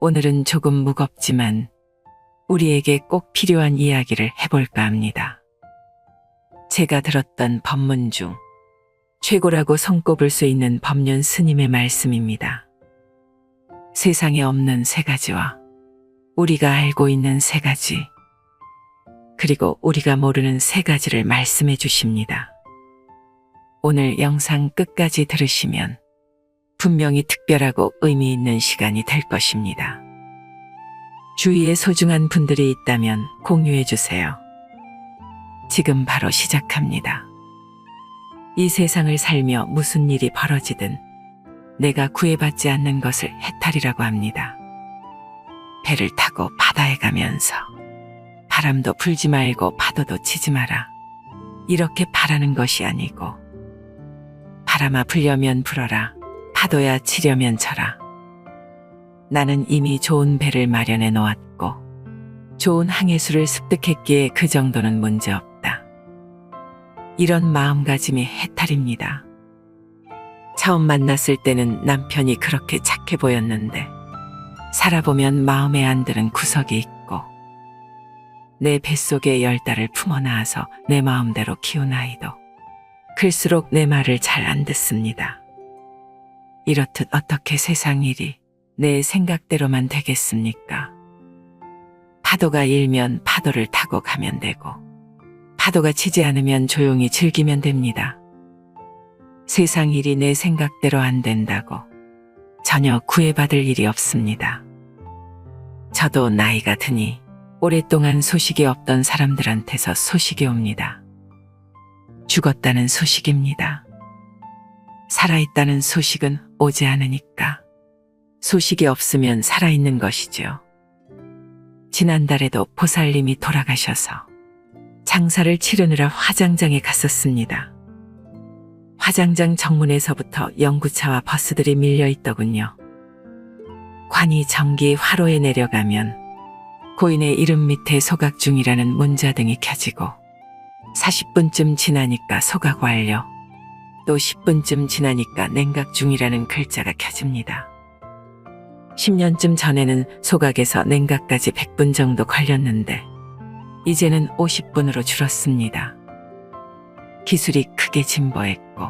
오늘은 조금 무겁지만 우리에게 꼭 필요한 이야기를 해볼까 합니다. 제가 들었던 법문 중 최고라고 손꼽을 수 있는 법륜 스님의 말씀입니다. 세상에 없는 세 가지와 우리가 알고 있는 세 가지, 그리고 우리가 모르는 세 가지를 말씀해 주십니다. 오늘 영상 끝까지 들으시면 분명히 특별하고 의미 있는 시간이 될 것입니다. 주위에 소중한 분들이 있다면 공유해 주세요. 지금 바로 시작합니다. 이 세상을 살며 무슨 일이 벌어지든 내가 구애받지 않는 것을 해탈이라고 합니다. 배를 타고 바다에 가면서 바람도 불지 말고 파도도 치지 마라. 이렇게 바라는 것이 아니고, 바람아 불려면 불어라. 파도야 치려면 쳐라. 나는 이미 좋은 배를 마련해 놓았고 좋은 항해수를 습득했기에 그 정도는 문제없다. 이런 마음가짐이 해탈입니다. 처음 만났을 때는 남편이 그렇게 착해 보였는데 살아보면 마음에 안 드는 구석이 있고, 내 뱃속에 10달을 품어 낳아서 내 마음대로 키운 아이도 클수록 내 말을 잘 안 듣습니다. 이렇듯 어떻게 세상 일이 내 생각대로만 되겠습니까? 파도가 일면 파도를 타고 가면 되고, 파도가 치지 않으면 조용히 즐기면 됩니다. 세상 일이 내 생각대로 안 된다고 전혀 구애받을 일이 없습니다. 저도 나이가 드니 오랫동안 소식이 없던 사람들한테서 소식이 옵니다. 죽었다는 소식입니다. 살아있다는 소식은 오지 않으니까 소식이 없으면 살아있는 것이죠. 지난달에도 보살님이 돌아가셔서 장사를 치르느라 화장장에 갔었습니다. 화장장 정문에서부터 연구차와 버스들이 밀려 있더군요. 관이 정기 화로에 내려가면 고인의 이름 밑에 소각중이라는 문자등이 켜지고, 40분쯤 지나니까 소각 완료, 또 10분쯤 지나니까 냉각 중이라는 글자가 켜집니다. 10년쯤 전에는 소각에서 냉각까지 100분 정도 걸렸는데 이제는 50분으로 줄었습니다. 기술이 크게 진보했고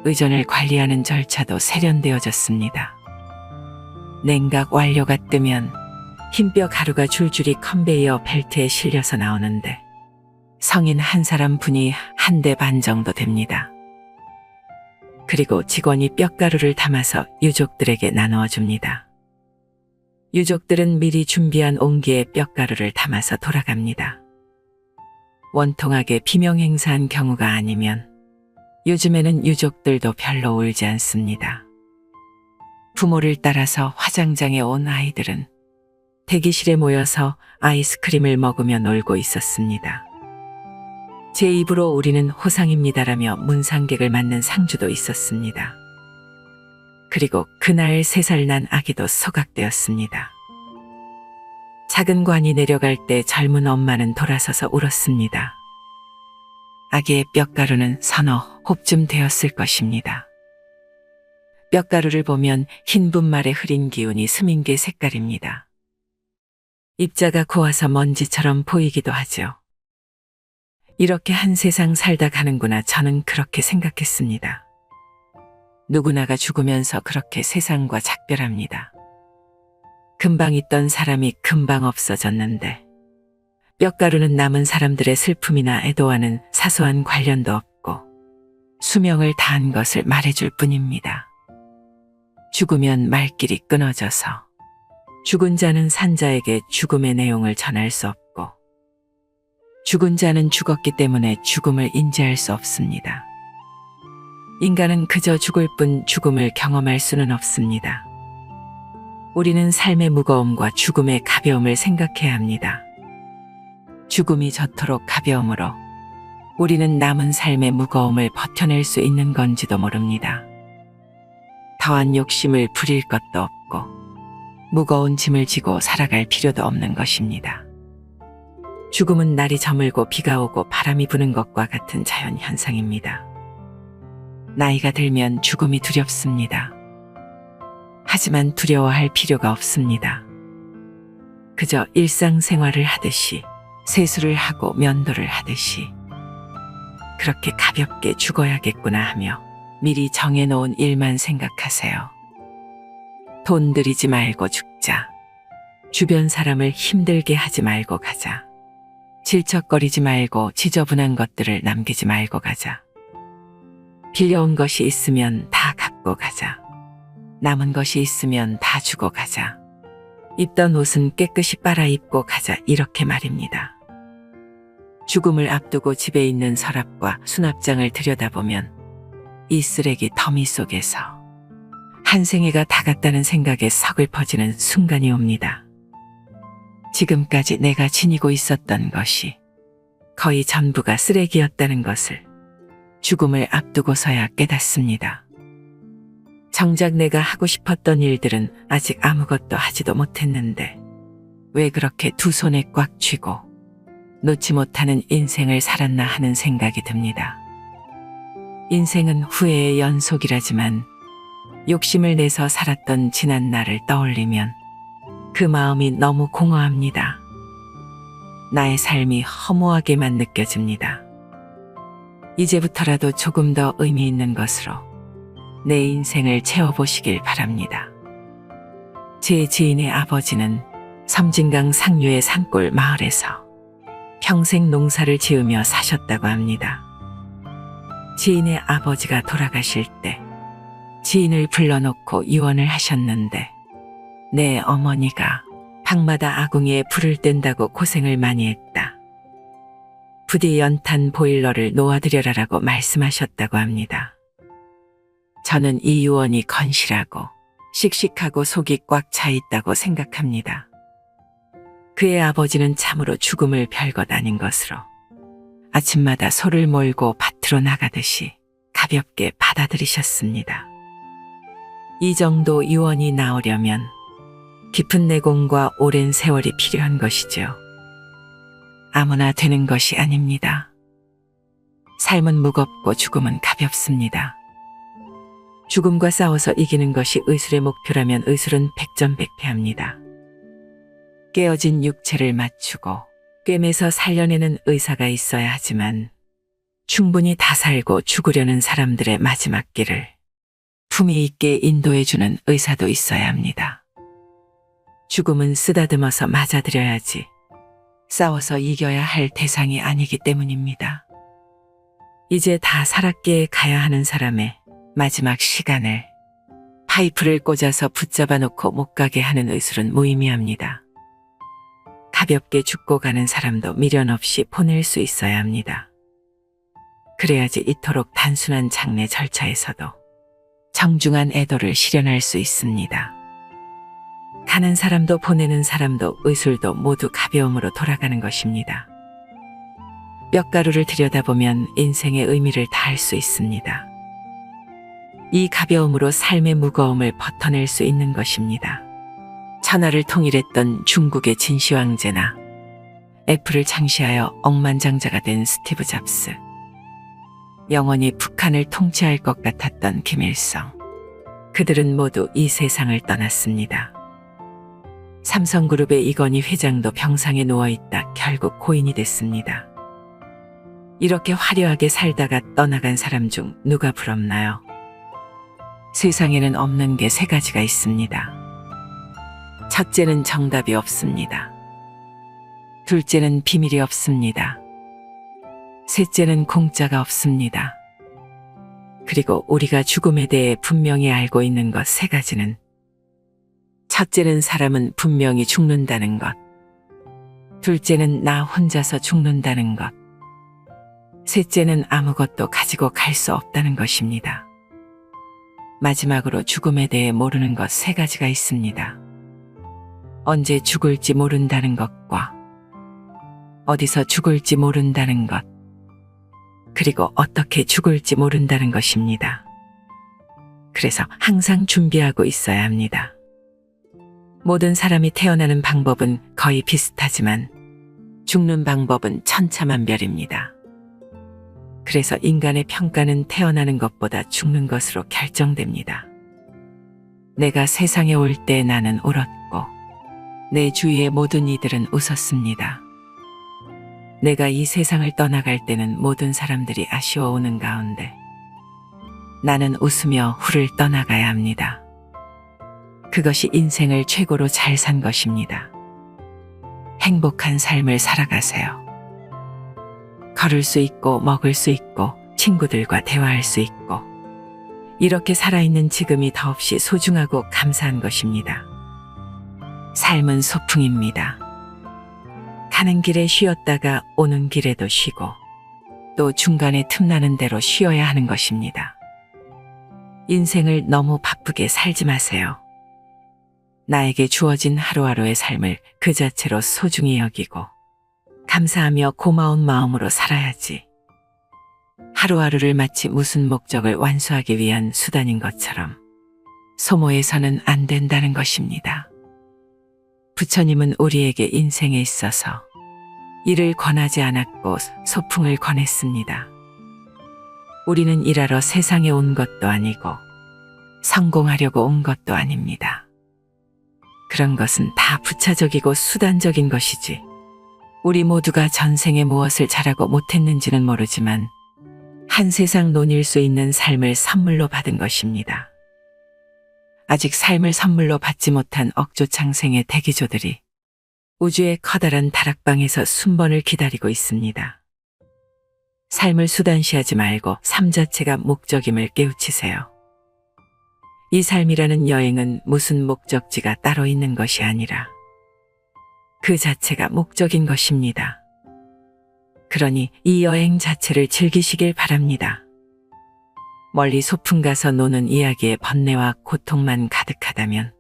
의전을 관리하는 절차도 세련되어졌습니다. 냉각 완료가 뜨면 흰뼈 가루가 줄줄이 컨베이어 벨트에 실려서 나오는데 성인 한 사람 분이 1대 반 정도 됩니다. 그리고 직원이 뼈가루를 담아서 유족들에게 나누어 줍니다. 유족들은 미리 준비한 옹기에 뼈가루를 담아서 돌아갑니다. 원통하게 비명행사한 경우가 아니면 요즘에는 유족들도 별로 울지 않습니다. 부모를 따라서 화장장에 온 아이들은 대기실에 모여서 아이스크림을 먹으며 놀고 있었습니다. 제 입으로 우리는 호상입니다라며 문상객을 맞는 상주도 있었습니다. 그리고 그날 3살 난 아기도 소각되었습니다. 작은 관이 내려갈 때 젊은 엄마는 돌아서서 울었습니다. 아기의 뼈가루는 서너 홉쯤 되었을 것입니다. 뼈가루를 보면 흰 분말의 흐린 기운이 스민 게 색깔입니다. 입자가 고와서 먼지처럼 보이기도 하죠. 이렇게 한 세상 살다 가는구나, 저는 그렇게 생각했습니다. 누구나가 죽으면서 그렇게 세상과 작별합니다. 금방 있던 사람이 금방 없어졌는데 뼈가루는 남은 사람들의 슬픔이나 애도와는 사소한 관련도 없고 수명을 다한 것을 말해줄 뿐입니다. 죽으면 말길이 끊어져서 죽은 자는 산자에게 죽음의 내용을 전할 수 없고, 죽은 자는 죽었기 때문에 죽음을 인지할 수 없습니다. 인간은 그저 죽을 뿐 죽음을 경험할 수는 없습니다. 우리는 삶의 무거움과 죽음의 가벼움을 생각해야 합니다. 죽음이 저토록 가벼움으로 우리는 남은 삶의 무거움을 버텨낼 수 있는 건지도 모릅니다. 더한 욕심을 부릴 것도 없고 무거운 짐을 지고 살아갈 필요도 없는 것입니다. 죽음은 날이 저물고 비가 오고 바람이 부는 것과 같은 자연현상입니다. 나이가 들면 죽음이 두렵습니다. 하지만 두려워할 필요가 없습니다. 그저 일상생활을 하듯이, 세수를 하고 면도를 하듯이 그렇게 가볍게 죽어야겠구나 하며 미리 정해놓은 일만 생각하세요. 돈 들이지 말고 죽자. 주변 사람을 힘들게 하지 말고 가자. 질척거리지 말고 지저분한 것들을 남기지 말고 가자. 빌려온 것이 있으면 다 갖고 가자. 남은 것이 있으면 다 주고 가자. 입던 옷은 깨끗이 빨아 입고 가자. 이렇게 말입니다. 죽음을 앞두고 집에 있는 서랍과 수납장을 들여다보면 이 쓰레기 더미 속에서 한 생애가 다 갔다는 생각에 서글퍼지는 순간이 옵니다. 지금까지 내가 지니고 있었던 것이 거의 전부가 쓰레기였다는 것을 죽음을 앞두고서야 깨닫습니다. 정작 내가 하고 싶었던 일들은 아직 아무것도 하지도 못했는데 왜 그렇게 두 손에 꽉 쥐고 놓지 못하는 인생을 살았나 하는 생각이 듭니다. 인생은 후회의 연속이라지만 욕심을 내서 살았던 지난 날을 떠올리면 그 마음이 너무 공허합니다. 나의 삶이 허무하게만 느껴집니다. 이제부터라도 조금 더 의미 있는 것으로 내 인생을 채워보시길 바랍니다. 제 지인의 아버지는 섬진강 상류의 산골 마을에서 평생 농사를 지으며 사셨다고 합니다. 지인의 아버지가 돌아가실 때 지인을 불러놓고 유언을 하셨는데 내 어머니가 방마다 아궁이에 불을 뗀다고 고생을 많이 했다. 부디 연탄 보일러를 놓아드려라라고 말씀하셨다고 합니다. 저는 이 유언이 건실하고 씩씩하고 속이 꽉 차 있다고 생각합니다. 그의 아버지는 참으로 죽음을 별것 아닌 것으로 아침마다 소를 몰고 밭으로 나가듯이 가볍게 받아들이셨습니다. 이 정도 유언이 나오려면 깊은 내공과 오랜 세월이 필요한 것이죠. 아무나 되는 것이 아닙니다. 삶은 무겁고 죽음은 가볍습니다. 죽음과 싸워서 이기는 것이 의술의 목표라면 의술은 백전백패합니다. 깨어진 육체를 맞추고 꿰매서 살려내는 의사가 있어야 하지만 충분히 다 살고 죽으려는 사람들의 마지막 길을 품위 있게 인도해주는 의사도 있어야 합니다. 죽음은 쓰다듬어서 맞아들여야지 싸워서 이겨야 할 대상이 아니기 때문입니다. 이제 다 살았기에 가야 하는 사람의 마지막 시간을 파이프를 꽂아서 붙잡아 놓고 못 가게 하는 의술은 무의미합니다. 가볍게 죽고 가는 사람도 미련 없이 보낼 수 있어야 합니다. 그래야지 이토록 단순한 장례 절차에서도 정중한 애도를 실현할 수 있습니다. 가는 사람도 보내는 사람도 의술도 모두 가벼움으로 돌아가는 것입니다. 뼈가루를 들여다보면 인생의 의미를 다할 수 있습니다. 이 가벼움으로 삶의 무거움을 버텨낼 수 있는 것입니다. 천하를 통일했던 중국의 진시 황제나 애플을 창시하여 억만장자가 된 스티브 잡스, 영원히 북한을 통치할 것 같았던 김일성, 그들은 모두 이 세상을 떠났습니다. 삼성그룹의 이건희 회장도 병상에 누워있다 결국 고인이 됐습니다. 이렇게 화려하게 살다가 떠나간 사람 중 누가 부럽나요? 세상에는 없는 게 세 가지가 있습니다. 첫째는 정답이 없습니다. 둘째는 비밀이 없습니다. 셋째는 공짜가 없습니다. 그리고 우리가 죽음에 대해 분명히 알고 있는 것 세 가지는 첫째는 사람은 분명히 죽는다는 것, 둘째는 나 혼자서 죽는다는 것, 셋째는 아무것도 가지고 갈 수 없다는 것입니다. 마지막으로 죽음에 대해 모르는 것 세 가지가 있습니다. 언제 죽을지 모른다는 것과 어디서 죽을지 모른다는 것, 그리고 어떻게 죽을지 모른다는 것입니다. 그래서 항상 준비하고 있어야 합니다. 모든 사람이 태어나는 방법은 거의 비슷하지만 죽는 방법은 천차만별입니다. 그래서 인간의 평가는 태어나는 것보다 죽는 것으로 결정됩니다. 내가 세상에 올 때 나는 울었고 내 주위의 모든 이들은 웃었습니다. 내가 이 세상을 떠나갈 때는 모든 사람들이 아쉬워오는 가운데 나는 웃으며 후를 떠나가야 합니다. 그것이 인생을 최고로 잘 산 것입니다. 행복한 삶을 살아가세요. 걸을 수 있고 먹을 수 있고 친구들과 대화할 수 있고 이렇게 살아있는 지금이 더없이 소중하고 감사한 것입니다. 삶은 소풍입니다. 가는 길에 쉬었다가 오는 길에도 쉬고 또 중간에 틈나는 대로 쉬어야 하는 것입니다. 인생을 너무 바쁘게 살지 마세요. 나에게 주어진 하루하루의 삶을 그 자체로 소중히 여기고 감사하며 고마운 마음으로 살아야지. 하루하루를 마치 무슨 목적을 완수하기 위한 수단인 것처럼 소모해서는 안 된다는 것입니다. 부처님은 우리에게 인생에 있어서 일을 권하지 않았고 소풍을 권했습니다. 우리는 일하러 세상에 온 것도 아니고 성공하려고 온 것도 아닙니다. 그런 것은 다 부차적이고 수단적인 것이지. 우리 모두가 전생에 무엇을 잘하고 못했는지는 모르지만 한 세상 논일 수 있는 삶을 선물로 받은 것입니다. 아직 삶을 선물로 받지 못한 억조창생의 대기조들이 우주의 커다란 다락방에서 순번을 기다리고 있습니다. 삶을 수단시하지 말고 삶 자체가 목적임을 깨우치세요. 이 삶이라는 여행은 무슨 목적지가 따로 있는 것이 아니라 그 자체가 목적인 것입니다. 그러니 이 여행 자체를 즐기시길 바랍니다. 멀리 소풍 가서 노는 이야기에 번뇌와 고통만 가득하다면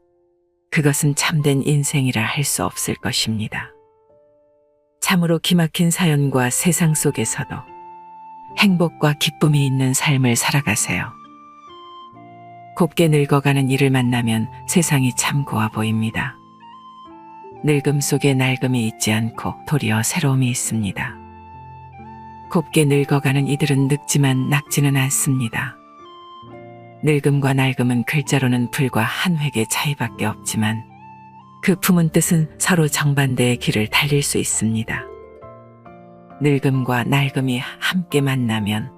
그것은 참된 인생이라 할 수 없을 것입니다. 참으로 기막힌 사연과 세상 속에서도 행복과 기쁨이 있는 삶을 살아가세요. 곱게 늙어가는 이를 만나면 세상이 참 고와 보입니다. 늙음 속에 낡음이 있지 않고 도리어 새로움이 있습니다. 곱게 늙어가는 이들은 늙지만 낫지는 않습니다. 늙음과 낡음은 글자로는 불과 한 획의 차이밖에 없지만 그 품은 뜻은 서로 정반대의 길을 달릴 수 있습니다. 늙음과 낡음이 함께 만나면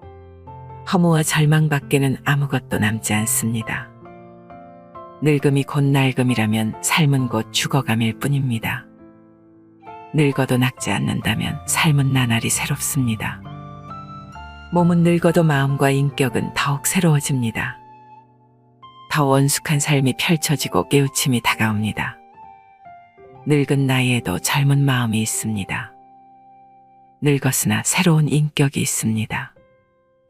허무와 절망밖에는 아무것도 남지 않습니다. 늙음이 곧 낡음이라면 삶은 곧 죽어감일 뿐입니다. 늙어도 늙지 않는다면 삶은 나날이 새롭습니다. 몸은 늙어도 마음과 인격은 더욱 새로워집니다. 더 원숙한 삶이 펼쳐지고 깨우침이 다가옵니다. 늙은 나이에도 젊은 마음이 있습니다. 늙었으나 새로운 인격이 있습니다.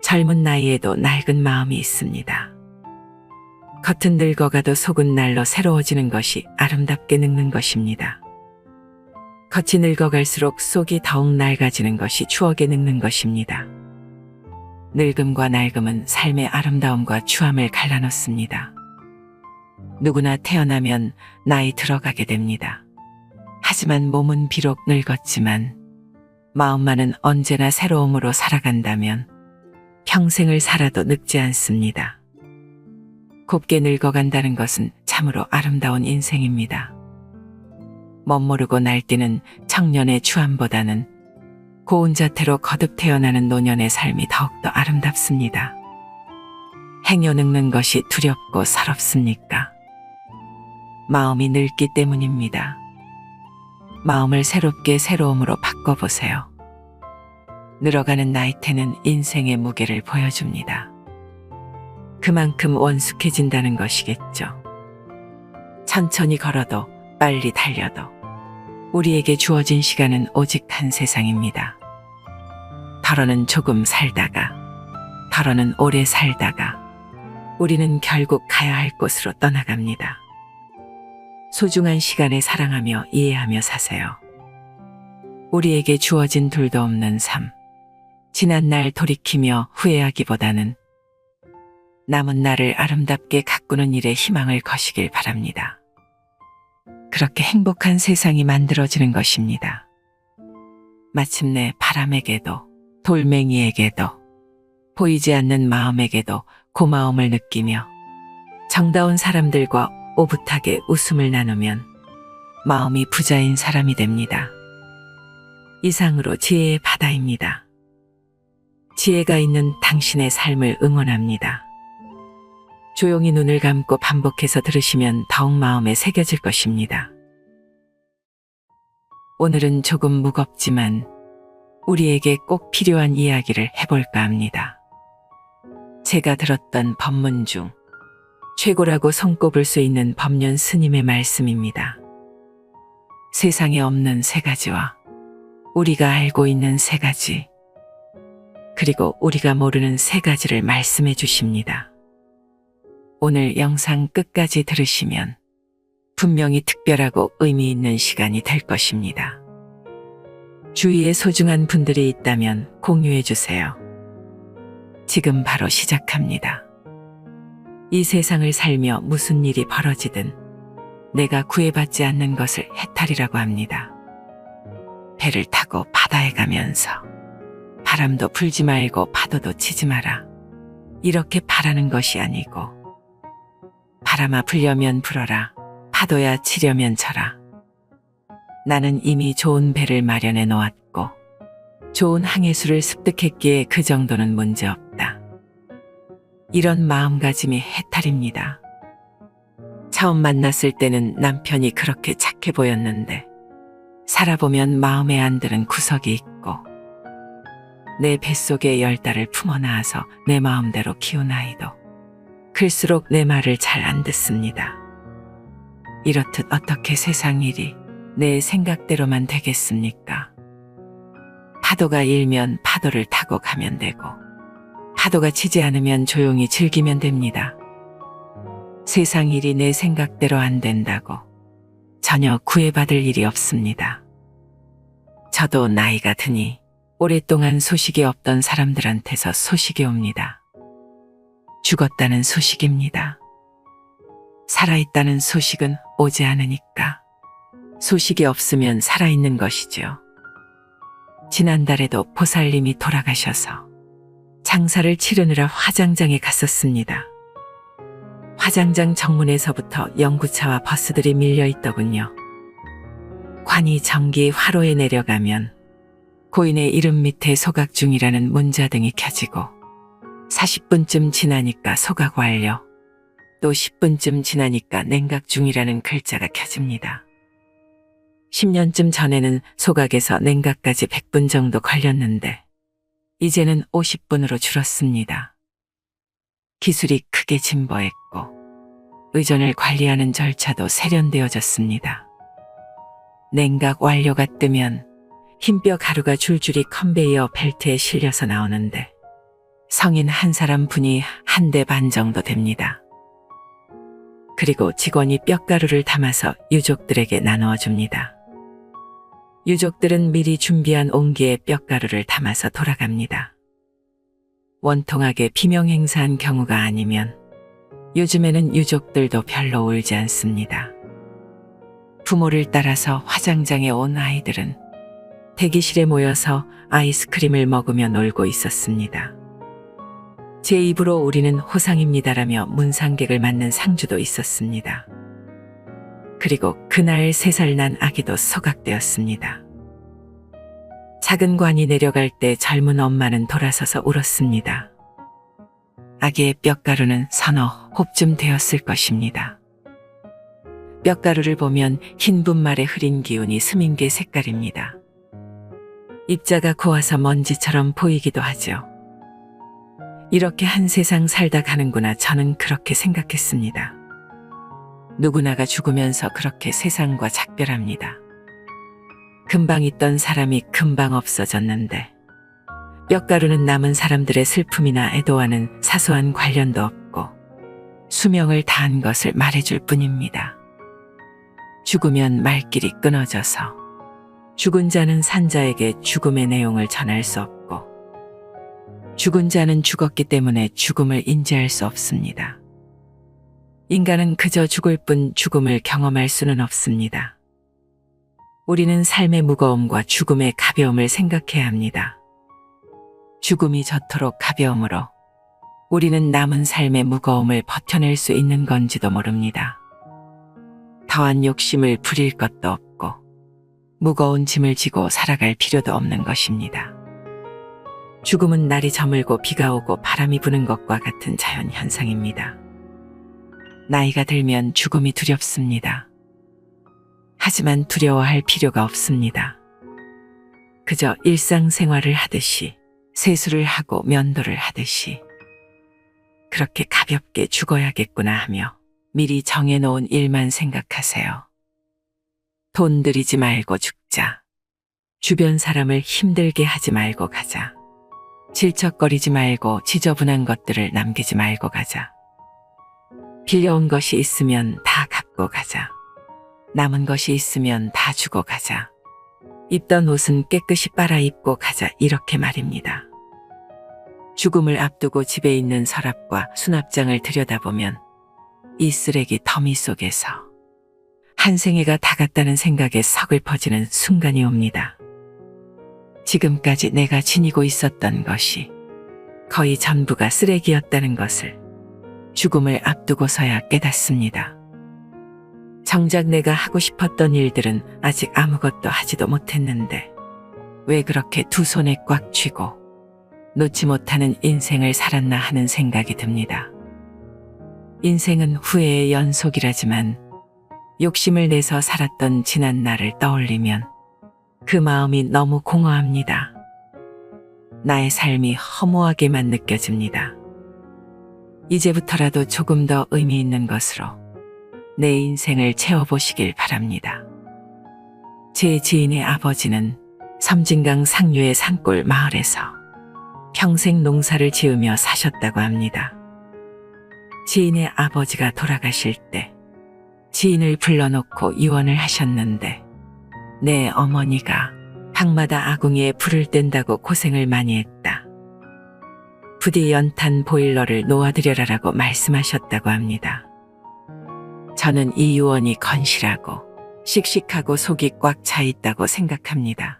젊은 나이에도 낡은 마음이 있습니다. 겉은 늙어가도 속은 날로 새로워지는 것이 아름답게 늙는 것입니다. 겉이 늙어갈수록 속이 더욱 낡아지는 것이 추억에 늙는 것입니다. 늙음과 낡음은 삶의 아름다움과 추함을 갈라놓습니다. 누구나 태어나면 나이 들어가게 됩니다. 하지만 몸은 비록 늙었지만 마음만은 언제나 새로움으로 살아간다면 평생을 살아도 늙지 않습니다. 곱게 늙어간다는 것은 참으로 아름다운 인생입니다. 멋모르고 날뛰는 청년의 추함보다는 고운 자태로 거듭 태어나는 노년의 삶이 더욱더 아름답습니다. 행여 늙는 것이 두렵고 서럽습니까? 마음이 늙기 때문입니다. 마음을 새롭게 새로움으로 바꿔보세요. 늘어가는 나이테는 인생의 무게를 보여줍니다. 그만큼 원숙해진다는 것이겠죠. 천천히 걸어도 빨리 달려도 우리에게 주어진 시간은 오직 한 세상입니다. 덜어는 조금 살다가, 덜어는 오래 살다가 우리는 결국 가야 할 곳으로 떠나갑니다. 소중한 시간을 사랑하며 이해하며 사세요. 우리에게 주어진 둘도 없는 삶, 지난날 돌이키며 후회하기보다는 남은 날을 아름답게 가꾸는 일에 희망을 거시길 바랍니다. 그렇게 행복한 세상이 만들어지는 것입니다. 마침내 바람에게도 돌멩이에게도 보이지 않는 마음에게도 고마움을 느끼며 정다운 사람들과 오붓하게 웃음을 나누면 마음이 부자인 사람이 됩니다. 이상으로 지혜의 바다입니다. 지혜가 있는 당신의 삶을 응원합니다. 조용히 눈을 감고 반복해서 들으시면 더욱 마음에 새겨질 것입니다. 오늘은 조금 무겁지만 우리에게 꼭 필요한 이야기를 해볼까 합니다. 제가 들었던 법문 중 최고라고 손꼽을 수 있는 법륜 스님의 말씀입니다. 세상에 없는 세 가지와 우리가 알고 있는 세 가지, 그리고 우리가 모르는 세 가지를 말씀해 주십니다. 오늘 영상 끝까지 들으시면 분명히 특별하고 의미 있는 시간이 될 것입니다. 주위에 소중한 분들이 있다면 공유해 주세요. 지금 바로 시작합니다. 이 세상을 살며 무슨 일이 벌어지든 내가 구애받지 않는 것을 해탈이라고 합니다. 배를 타고 바다에 가면서 바람도 불지 말고 파도도 치지 마라. 이렇게 바라는 것이 아니고, 바람아 불려면 불어라. 파도야 치려면 쳐라. 나는 이미 좋은 배를 마련해 놓았고 좋은 항해수를 습득했기에 그 정도는 문제없다. 이런 마음가짐이 해탈입니다. 처음 만났을 때는 남편이 그렇게 착해 보였는데 살아보면 마음에 안 드는 구석이 있고, 내 뱃속에 10달을 품어 낳아서 내 마음대로 키운 아이도 클수록 내 말을 잘 안 듣습니다. 이렇듯 어떻게 세상 일이 내 생각대로만 되겠습니까? 파도가 일면 파도를 타고 가면 되고, 파도가 치지 않으면 조용히 즐기면 됩니다. 세상 일이 내 생각대로 안 된다고 전혀 구애받을 일이 없습니다. 저도 나이가 드니 오랫동안 소식이 없던 사람들한테서 소식이 옵니다. 죽었다는 소식입니다. 살아있다는 소식은 오지 않으니까 소식이 없으면 살아있는 것이죠. 지난달에도 보살님이 돌아가셔서 장사를 치르느라 화장장에 갔었습니다. 화장장 정문에서부터 연구차와 버스들이 밀려 있더군요. 관이 정기 화로에 내려가면 고인의 이름 밑에 소각 중이라는 문자등이 켜지고, 40분쯤 지나니까 소각 완료, 또 10분쯤 지나니까 냉각 중이라는 글자가 켜집니다. 10년쯤 전에는 소각에서 냉각까지 100분 정도 걸렸는데 이제는 50분으로 줄었습니다. 기술이 크게 진보했고 의전을 관리하는 절차도 세련되어졌습니다. 냉각 완료가 뜨면 흰뼈 가루가 줄줄이 컨베이어 벨트에 실려서 나오는데 성인 한 사람 분이 1대 반 정도 됩니다. 그리고 직원이 뼈가루를 담아서 유족들에게 나누어 줍니다. 유족들은 미리 준비한 옹기에 뼈가루를 담아서 돌아갑니다. 원통하게 비명행사한 경우가 아니면 요즘에는 유족들도 별로 울지 않습니다. 부모를 따라서 화장장에 온 아이들은 대기실에 모여서 아이스크림을 먹으며 놀고 있었습니다. 제 입으로 우리는 호상입니다라며 문상객을 맞는 상주도 있었습니다. 그리고 그날 3살 난 아기도 소각되었습니다. 작은 관이 내려갈 때 젊은 엄마는 돌아서서 울었습니다. 아기의 뼈가루는 서너 홉쯤 되었을 것입니다. 뼈가루를 보면 흰 분말의 흐린 기운이 스민개 색깔입니다. 입자가 고와서 먼지처럼 보이기도 하죠. 이렇게 한 세상 살다 가는구나, 저는 그렇게 생각했습니다. 누구나가 죽으면서 그렇게 세상과 작별합니다. 금방 있던 사람이 금방 없어졌는데 뼈가루는 남은 사람들의 슬픔이나 애도와는 사소한 관련도 없고 수명을 다한 것을 말해줄 뿐입니다. 죽으면 말길이 끊어져서 죽은 자는 산자에게 죽음의 내용을 전할 수 없고 죽은 자는 죽었기 때문에 죽음을 인지할 수 없습니다. 인간은 그저 죽을 뿐 죽음을 경험할 수는 없습니다. 우리는 삶의 무거움과 죽음의 가벼움을 생각해야 합니다. 죽음이 저토록 가벼움으로 우리는 남은 삶의 무거움을 버텨낼 수 있는 건지도 모릅니다. 더한 욕심을 부릴 것도 없고 무거운 짐을 지고 살아갈 필요도 없는 것입니다. 죽음은 날이 저물고 비가 오고 바람이 부는 것과 같은 자연 현상입니다. 나이가 들면 죽음이 두렵습니다. 하지만 두려워할 필요가 없습니다. 그저 일상생활을 하듯이 세수를 하고 면도를 하듯이 그렇게 가볍게 죽어야겠구나 하며 미리 정해놓은 일만 생각하세요. 돈 들이지 말고 죽자. 주변 사람을 힘들게 하지 말고 가자. 질척거리지 말고 지저분한 것들을 남기지 말고 가자. 빌려온 것이 있으면 다 갚고 가자. 남은 것이 있으면 다 주고 가자. 입던 옷은 깨끗이 빨아 입고 가자, 이렇게 말입니다. 죽음을 앞두고 집에 있는 서랍과 수납장을 들여다보면 이 쓰레기 더미 속에서 한 생애가 다 갔다는 생각에 서글퍼지는 순간이 옵니다. 지금까지 내가 지니고 있었던 것이 거의 전부가 쓰레기였다는 것을 죽음을 앞두고서야 깨닫습니다. 정작 내가 하고 싶었던 일들은 아직 아무것도 하지도 못했는데 왜 그렇게 두 손에 꽉 쥐고 놓지 못하는 인생을 살았나 하는 생각이 듭니다. 인생은 후회의 연속이라지만 욕심을 내서 살았던 지난 날을 떠올리면 그 마음이 너무 공허합니다. 나의 삶이 허무하게만 느껴집니다. 이제부터라도 조금 더 의미 있는 것으로 내 인생을 채워보시길 바랍니다. 제 지인의 아버지는 섬진강 상류의 산골 마을에서 평생 농사를 지으며 사셨다고 합니다. 지인의 아버지가 돌아가실 때 지인을 불러놓고 유언을 하셨는데 내 어머니가 방마다 아궁이에 불을 뗀다고 고생을 많이 했다. 부디 연탄 보일러를 놓아드려라라고 말씀하셨다고 합니다. 저는 이 유언이 건실하고 씩씩하고 속이 꽉 차 있다고 생각합니다.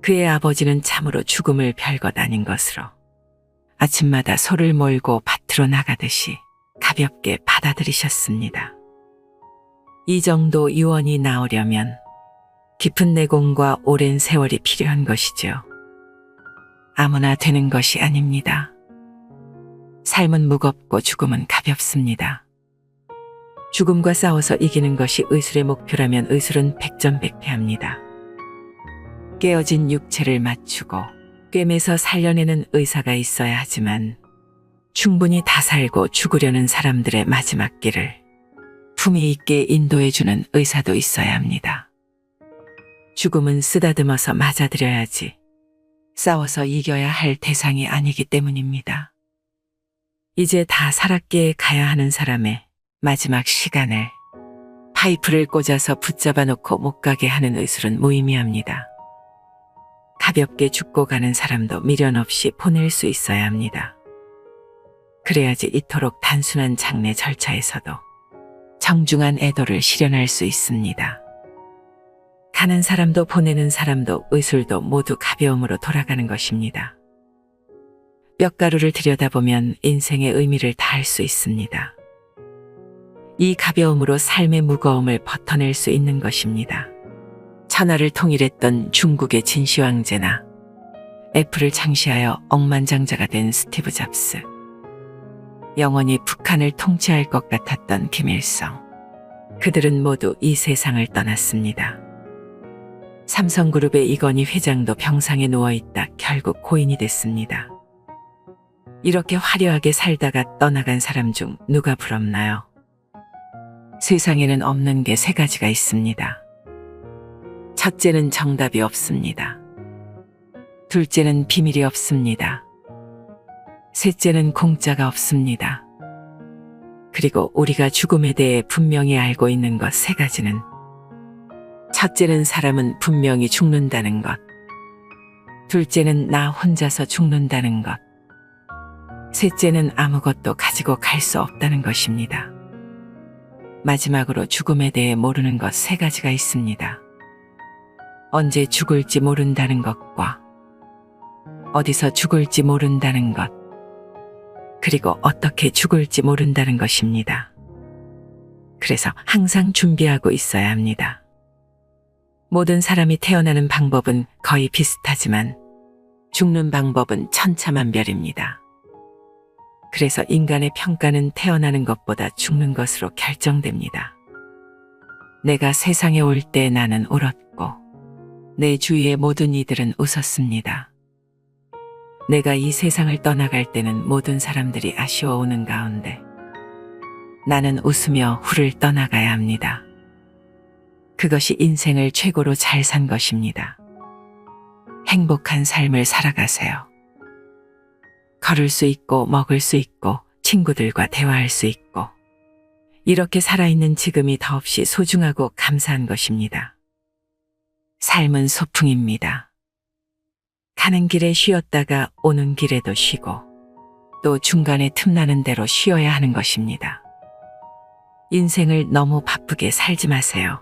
그의 아버지는 참으로 죽음을 별것 아닌 것으로 아침마다 소를 몰고 밭으로 나가듯이 가볍게 받아들이셨습니다. 이 정도 유언이 나오려면 깊은 내공과 오랜 세월이 필요한 것이죠. 아무나 되는 것이 아닙니다. 삶은 무겁고 죽음은 가볍습니다. 죽음과 싸워서 이기는 것이 의술의 목표라면 의술은 백전백패합니다. 깨어진 육체를 맞추고 꿰매서 살려내는 의사가 있어야 하지만 충분히 다 살고 죽으려는 사람들의 마지막 길을 품위 있게 인도해주는 의사도 있어야 합니다. 죽음은 쓰다듬어서 맞아들여야지 싸워서 이겨야 할 대상이 아니기 때문입니다. 이제 다 살았기에 가야 하는 사람의 마지막 시간을 파이프를 꽂아서 붙잡아 놓고 못 가게 하는 의술은 무의미합니다. 가볍게 죽고 가는 사람도 미련 없이 보낼 수 있어야 합니다. 그래야지 이토록 단순한 장례 절차에서도 정중한 애도를 실현할 수 있습니다. 가는 사람도 보내는 사람도 의술도 모두 가벼움으로 돌아가는 것입니다. 뼈가루를 들여다보면 인생의 의미를 다할 수 있습니다. 이 가벼움으로 삶의 무거움을 버텨낼 수 있는 것입니다. 천하를 통일했던 중국의 진시 황제나 애플을 창시하여 억만장자가 된 스티브 잡스, 영원히 북한을 통치할 것 같았던 김일성, 그들은 모두 이 세상을 떠났습니다. 삼성그룹의 이건희 회장도 병상에 누워있다 결국 고인이 됐습니다. 이렇게 화려하게 살다가 떠나간 사람 중 누가 부럽나요? 세상에는 없는 게 세 가지가 있습니다. 첫째는 정답이 없습니다. 둘째는 비밀이 없습니다. 셋째는 공짜가 없습니다. 그리고 우리가 죽음에 대해 분명히 알고 있는 것 세 가지는, 첫째는 사람은 분명히 죽는다는 것, 둘째는 나 혼자서 죽는다는 것, 셋째는 아무것도 가지고 갈 수 없다는 것입니다. 마지막으로 죽음에 대해 모르는 것 세 가지가 있습니다. 언제 죽을지 모른다는 것과 어디서 죽을지 모른다는 것, 그리고 어떻게 죽을지 모른다는 것입니다. 그래서 항상 준비하고 있어야 합니다. 모든 사람이 태어나는 방법은 거의 비슷하지만 죽는 방법은 천차만별입니다. 그래서 인간의 평가는 태어나는 것보다 죽는 것으로 결정됩니다. 내가 세상에 올 때 나는 울었고 내 주위의 모든 이들은 웃었습니다. 내가 이 세상을 떠나갈 때는 모든 사람들이 아쉬워오는 가운데 나는 웃으며 후를 떠나가야 합니다. 그것이 인생을 최고로 잘 산 것입니다. 행복한 삶을 살아가세요. 걸을 수 있고 먹을 수 있고 친구들과 대화할 수 있고 이렇게 살아있는 지금이 더없이 소중하고 감사한 것입니다. 삶은 소풍입니다. 가는 길에 쉬었다가 오는 길에도 쉬고 또 중간에 틈나는 대로 쉬어야 하는 것입니다. 인생을 너무 바쁘게 살지 마세요.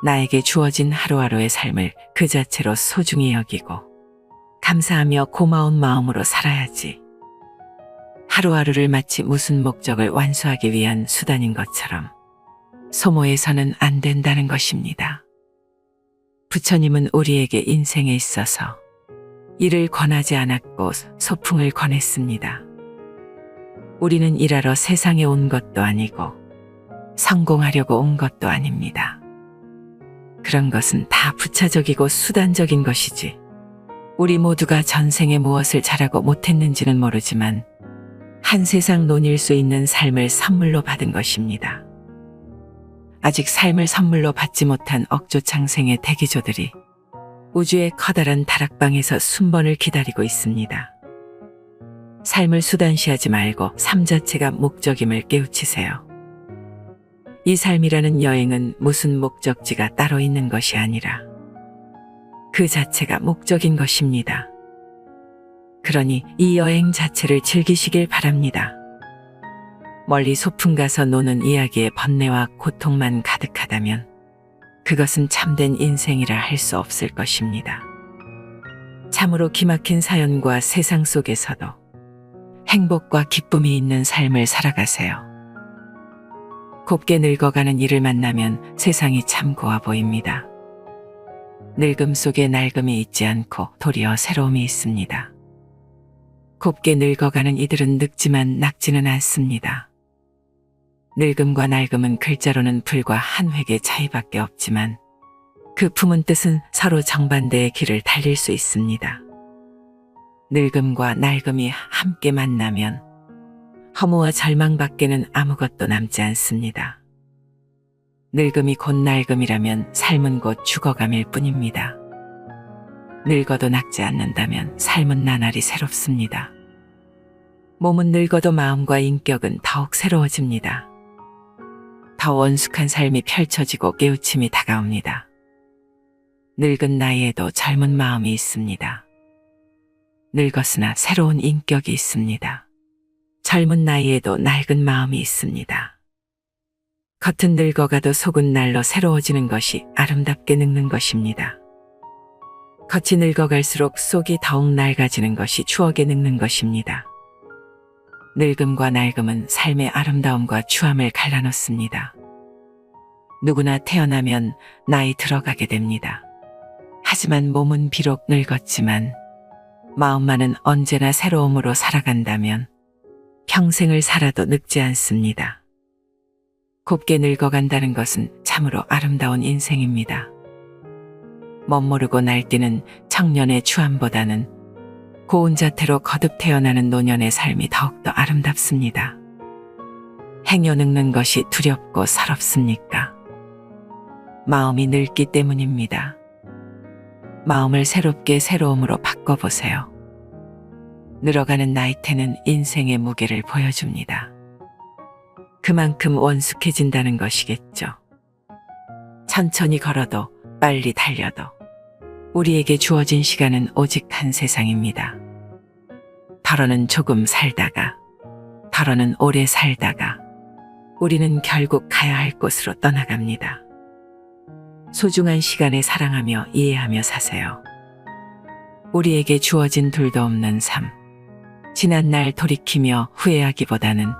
나에게 주어진 하루하루의 삶을 그 자체로 소중히 여기고 감사하며 고마운 마음으로 살아야지. 하루하루를 마치 무슨 목적을 완수하기 위한 수단인 것처럼 소모해서는 안 된다는 것입니다. 부처님은 우리에게 인생에 있어서 일을 권하지 않았고 소풍을 권했습니다. 우리는 일하러 세상에 온 것도 아니고 성공하려고 온 것도 아닙니다. 그런 것은 다 부차적이고 수단적인 것이지. 우리 모두가 전생에 무엇을 잘하고 못했는지는 모르지만 한 세상 논일 수 있는 삶을 선물로 받은 것입니다. 아직 삶을 선물로 받지 못한 억조창생의 대기조들이 우주의 커다란 다락방에서 순번을 기다리고 있습니다. 삶을 수단시하지 말고 삶 자체가 목적임을 깨우치세요. 이 삶이라는 여행은 무슨 목적지가 따로 있는 것이 아니라 그 자체가 목적인 것입니다. 그러니 이 여행 자체를 즐기시길 바랍니다. 멀리 소풍 가서 노는 이야기에 번뇌와 고통만 가득하다면 그것은 참된 인생이라 할 수 없을 것입니다. 참으로 기막힌 사연과 세상 속에서도 행복과 기쁨이 있는 삶을 살아가세요. 곱게 늙어가는 이를 만나면 세상이 참 고와 보입니다. 늙음 속에 낡음이 있지 않고 도리어 새로움이 있습니다. 곱게 늙어가는 이들은 늙지만 낙지는 않습니다. 늙음과 낡음은 글자로는 불과 한 획의 차이밖에 없지만 그 품은 뜻은 서로 정반대의 길을 달릴 수 있습니다. 늙음과 낡음이 함께 만나면 허무와 절망밖에는 아무것도 남지 않습니다. 늙음이 곧 낡음이라면 삶은 곧 죽어감일 뿐입니다. 늙어도 늙지 않는다면 삶은 나날이 새롭습니다. 몸은 늙어도 마음과 인격은 더욱 새로워집니다. 더 원숙한 삶이 펼쳐지고 깨우침이 다가옵니다. 늙은 나이에도 젊은 마음이 있습니다. 늙었으나 새로운 인격이 있습니다. 젊은 나이에도 낡은 마음이 있습니다. 겉은 늙어가도 속은 날로 새로워지는 것이 아름답게 늙는 것입니다. 겉이 늙어갈수록 속이 더욱 낡아지는 것이 추억에 늙는 것입니다. 늙음과 낡음은 삶의 아름다움과 추함을 갈라놓습니다. 누구나 태어나면 나이 들어가게 됩니다. 하지만 몸은 비록 늙었지만 마음만은 언제나 새로움으로 살아간다면 평생을 살아도 늙지 않습니다. 곱게 늙어간다는 것은 참으로 아름다운 인생입니다. 멋모르고 날뛰는 청년의 추함보다는 고운 자태로 거듭 태어나는 노년의 삶이 더욱더 아름답습니다. 행여 늙는 것이 두렵고 서럽습니까? 마음이 늙기 때문입니다. 마음을 새롭게 새로움으로 바꿔보세요. 늘어가는 나이테는 인생의 무게를 보여줍니다. 그만큼 원숙해진다는 것이겠죠. 천천히 걸어도 빨리 달려도 우리에게 주어진 시간은 오직 한 세상입니다. 덜어는 조금 살다가, 덜어는 오래 살다가 우리는 결국 가야 할 곳으로 떠나갑니다. 소중한 시간에 사랑하며 이해하며 사세요. 우리에게 주어진 둘도 없는 삶, 지난 날 돌이키며 후회하기보다는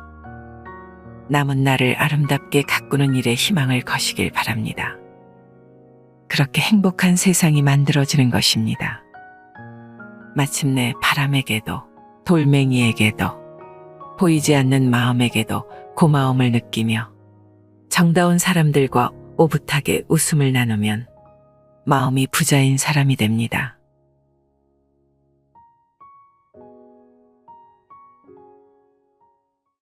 남은 날을 아름답게 가꾸는 일에 희망을 거시길 바랍니다. 그렇게 행복한 세상이 만들어지는 것입니다. 마침내 바람에게도 돌멩이에게도 보이지 않는 마음에게도 고마움을 느끼며 정다운 사람들과 오붓하게 웃음을 나누면 마음이 부자인 사람이 됩니다.